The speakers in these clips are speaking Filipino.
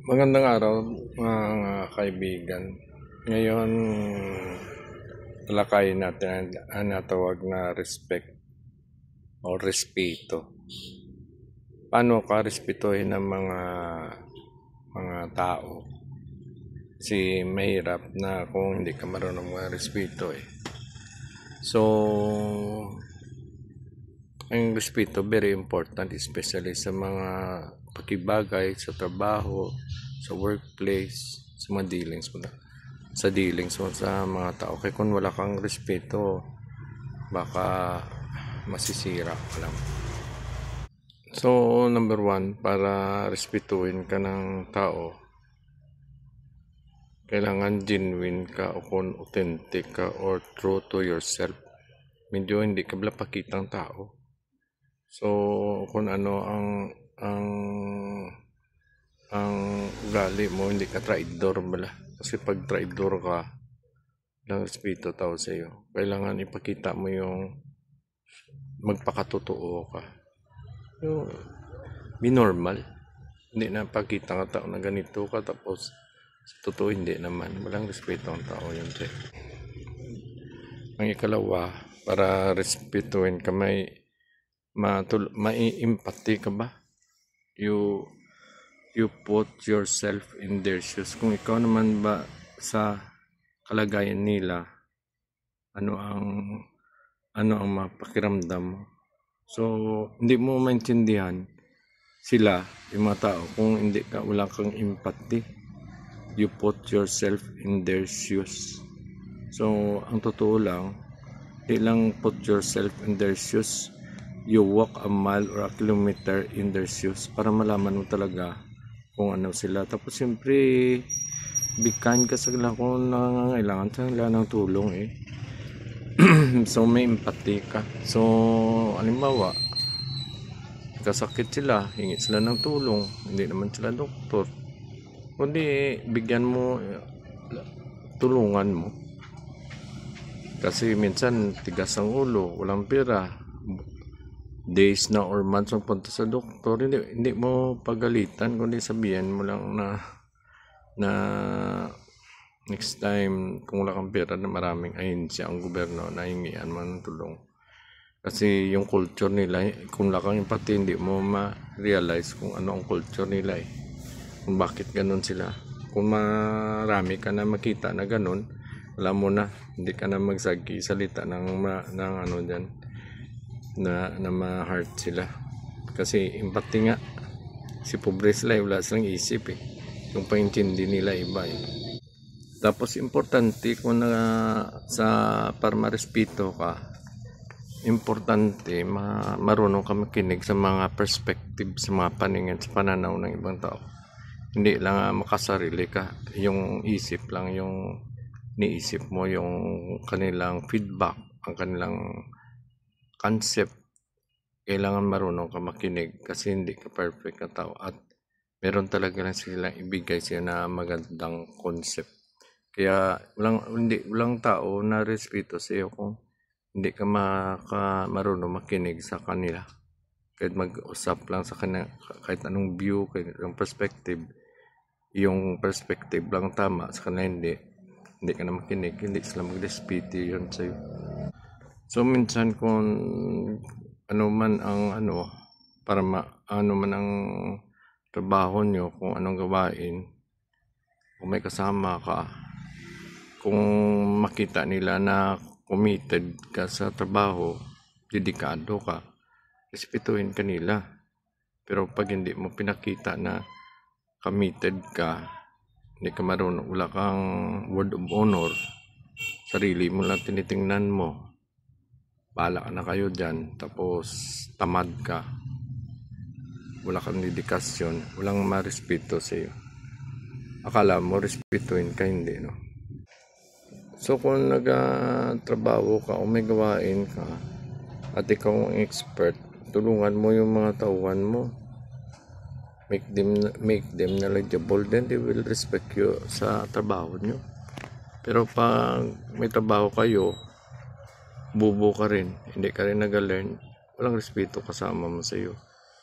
Magandang araw mga kaibigan. Ngayon, talakayin natin ang natawag na respect o respeto. Paano ka respetuhin ng mga tao? Kasi mahirap na kung hindi ka marunong respeto eh. So, ang respeto very important, especially sa mga pakibagay, sa trabaho, sa workplace, sa mga dealings mo sa mga tao. Kaya kung wala kang respeto, baka masisira ka lang. So, number one, para respetuhin ka ng tao, kailangan genuine ka o kung authentic ka or true to yourself. Medyo hindi ka pakitang tao. So, kung ano ang ugali mo, hindi ka traidor bala. Kasi pag traidor ka, lang respeto tao sa iyo. Kailangan ipakita mo yung magpakatotoo ka. Yung be normal. Hindi na pakita ka tao na ganito ka tapos sa totoo hindi naman. Walang respeto ang tao yun. Ang ikalawa, para respetuhin ka, mai-empathy ka ba? You put yourself in their shoes. Kung ikaw naman ba sa kalagayan nila, ano ang mapakiramdam mo? So, hindi mo maintindihan sila, yung mga tao, kung wala kang empathy. You put yourself in their shoes. So, ang totoo lang, di lang put yourself in their shoes, you walk a mile or a kilometer in their shoes para malaman mo talaga kung ano sila. Tapos siyempre, be kind ka sa kanila kung nangangailangan sila ng tulong eh. So, may empathy ka. So, halimbawa, kasakit sila, hingi sila ng tulong, hindi naman sila doktor. Kundi, bigyan mo, tulungan mo. Kasi minsan, tigas ang ulo, walang pera, days na or months ang punta sa doktor, hindi mo pagalitan, kundi sabihan mo lang na next time, kung wala kang pera, na maraming ahensya ang gobyerno na hingian mo ng tulong. Kasi yung culture nila, kung wala kang empathy, hindi mo ma-realize kung ano ang culture nila eh. Kung bakit ganun sila. Kung marami ka na makita na ganun, alam mo na, hindi ka na salita ng ano dyan, na ma-heart sila. Kasi empathy nga, si pobre sila, wala silang isip eh. Yung paintindi nila iba eh. Tapos importante kung para marespeto ka, importante marunong ka makinig sa mga perspective, sa mga paningin, sa pananaw ng ibang tao. Hindi lang makasarili ka, yung isip lang yung niisip mo, yung kanilang feedback, ang kanilang concept. Kailangan marunong ka makinig kasi hindi ka perfect na tao at meron talaga lang silang ibigay siya na magandang concept. Kaya walang tao na respeto sa iyo kung hindi ka marunong makinig sa kanila. Kahit mag-usap lang sa kanila, kahit anong view, kahit anong perspective, yung perspective lang tama, sa kanila hindi ka na makinig, hindi sila mag-respeto yun sa'yo. So minsan kung ano man ang para ano man ang trabaho nyo, kung anong gawain, kung may kasama ka, kung makita nila na committed ka sa trabaho, dedikado ka, respetuhin ka nila. Pero pag hindi mo pinakita na committed ka, hindi ka marunong, wala kang word of honor, sarili mo lang tinitingnan mo, bahala ka na kayo dyan, tapos tamad ka, wala kang dedikasyon, walang marespeto sa iyo. Akala mo respetuhin ka, hindi no? So kung nagtrabaho ka o may gawain ka at ikaw ang expert, tulungan mo yung mga tauhan mo, make them knowledgeable, then they will respect you sa trabaho nyo. Pero pag may trabaho kayo, bubo ka rin, hindi ka rin nag-learn, walang respeto kasama mo sa iyo.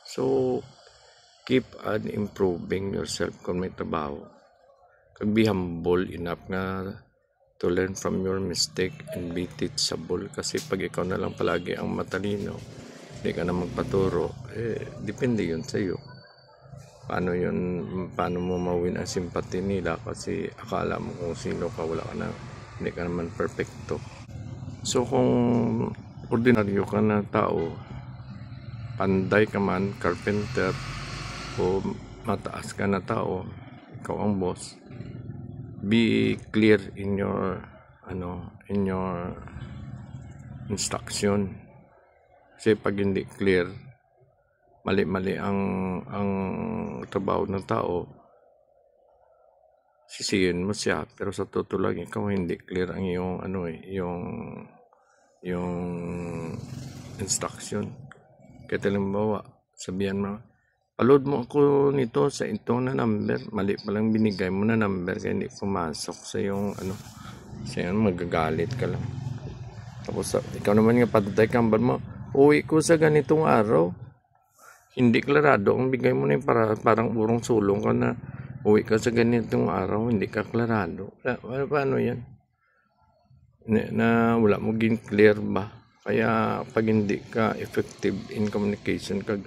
So keep on improving yourself kung may trabaho. Kag be humble enough na to learn from your mistake and be teachable. Kasi pag ikaw na lang palagi ang matalino, hindi ka na magpaturo, depende yun sa'yo. Paano mo mawin ang simpati nila kasi akala mo kung sino ka, wala ka na, hindi ka naman perfecto. So kung ordinaryo ka na tao, panday ka man, carpenter, o mataas ka na tao, ikaw ang boss, be clear in your instruction. Kasi pag hindi clear, mali-mali ang trabaho ng tao, sisihin mo siya, pero sa totoo lang ikaw hindi clear ang yung instruction. Kaya halimbawa, sabihan mo, upload mo ako nito sa ito na number, mali pa lang binigay mo na number kaya hindi pumasok sa yung magagalit ka lang. Tapos ikaw naman nga pantay kamban mo, uwi ko sa ganitong araw, hindi klarado ang bigay mo na yung parang urong sulong ka na uwi ka sa ganitong araw, hindi ka klarado. Paano yan? Na wala mo gin clear ba? Kaya pag hindi ka effective in communication, kag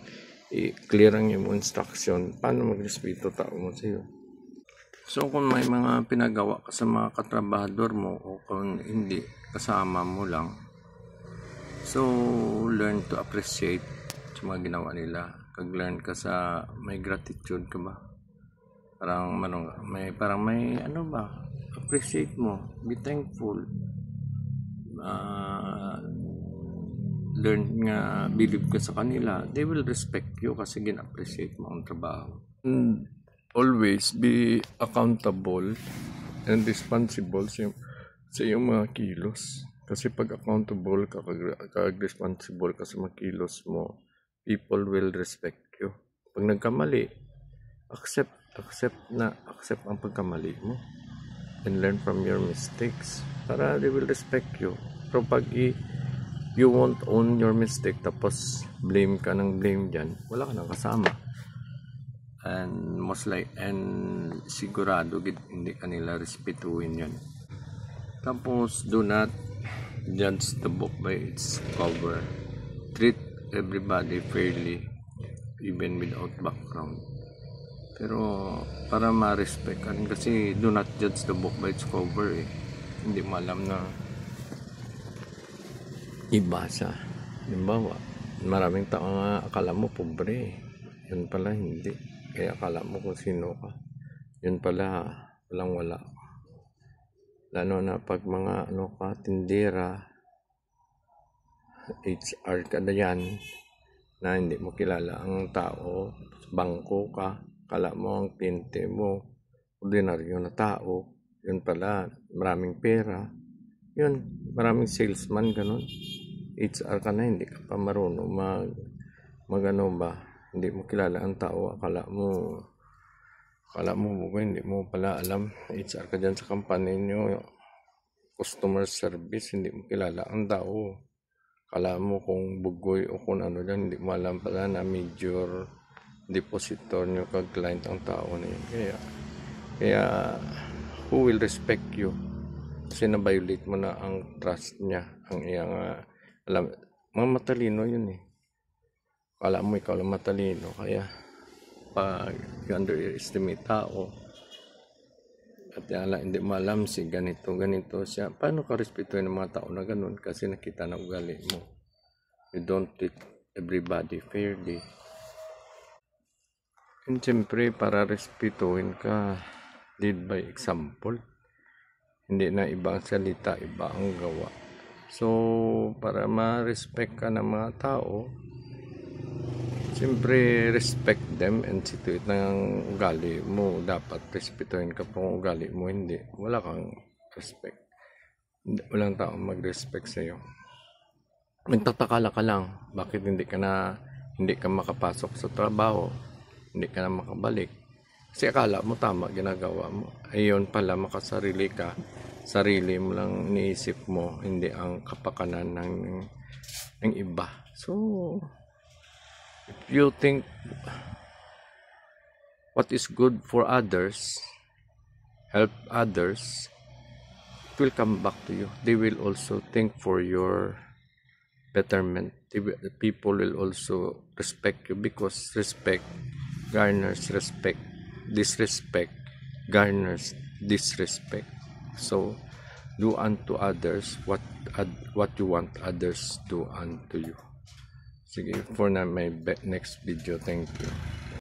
i-clear ang iyong instruction, paano magrespeto tao mo sa'yo? So kung may mga pinagawa ka sa mga katrabahador mo o kung hindi, kasama mo lang, so learn to appreciate sa mga ginawa nila. Kag-learn ka sa may gratitude ka ba? Parang may appreciate mo, be thankful. Learn nga, believe ka sa kanila, they will respect you kasi gin-appreciate mo ang trabaho. And always be accountable and responsible sa iyong mga kilos. Kasi pag accountable ka, responsible ka sa mga kilos mo, people will respect you. Pag nagkamali, accept ang pagkamali mo and learn from your mistakes para they will respect you. Pero pag you won't own your mistake tapos blame ka ng blame dyan, wala ka nang kasama. And sigurado hindi ka nila respetuhin yan. Tapos do not judge the book by its cover. Treat everybody fairly even without background. Pero para ma-respect ka rin, kasi do not judge the book by its cover hindi mo alam na ibasa. Halimbawa, maraming tao nga akala mo pobre, yun pala hindi. Kaya akala mo kung sino ka, yun pala walang wala. Lalo na pag mga tindera, HR ka na yan, na hindi mo kilala ang tao, bangko ka, akala mo ang kliyente mo ordinaryo na tao, yun pala maraming pera, yun maraming salesman ganun. HR ka na, hindi ka pa marunong hindi mo kilala ang tao, akala mo hindi mo pala alam. HR ka dyan sa company nyo, customer service, hindi mo kilala ang tao, akala mo kung bugoy o kung ano dyan, hindi mo alam pala na major depositor nyo kag client ang tao na yun. Kaya who will respect you? Kasi na-violate mo na ang trust niya, ang iyang mga matalino yun Akala mo ikaw lang matalino, kaya pag underestimate tao at hindi mo alam si ganito siya, paano ka respetuhin ng mga tao na ganun? Kasi nakita na ugali mo. You don't treat everybody fairly. And siyempre, para respetuhin ka, lead by example. Hindi na iba ang salita, iba ang gawa. So, para ma-respect ka ng mga tao, siyempre, respect them and situate ng ugali mo. Dapat respetuhin ka kung ugali mo, hindi. Wala kang respect. Walang taong mag-respect sa'yo. Nagtataka ka lang, bakit hindi ka makapasok sa trabaho, hindi ka na makabalik. Kasi akala mo tama ginagawa mo. Ayun pala, makasarili ka. Sarili mo lang niisip mo, hindi ang kapakanan ng iba. So, if you think what is good for others, help others, it will come back to you. They will also think for your betterment. The people will also respect you, because respect garners respect. Disrespect garners disrespect. So do unto others what you want others to unto you. Sige, for na may next video. Thank you.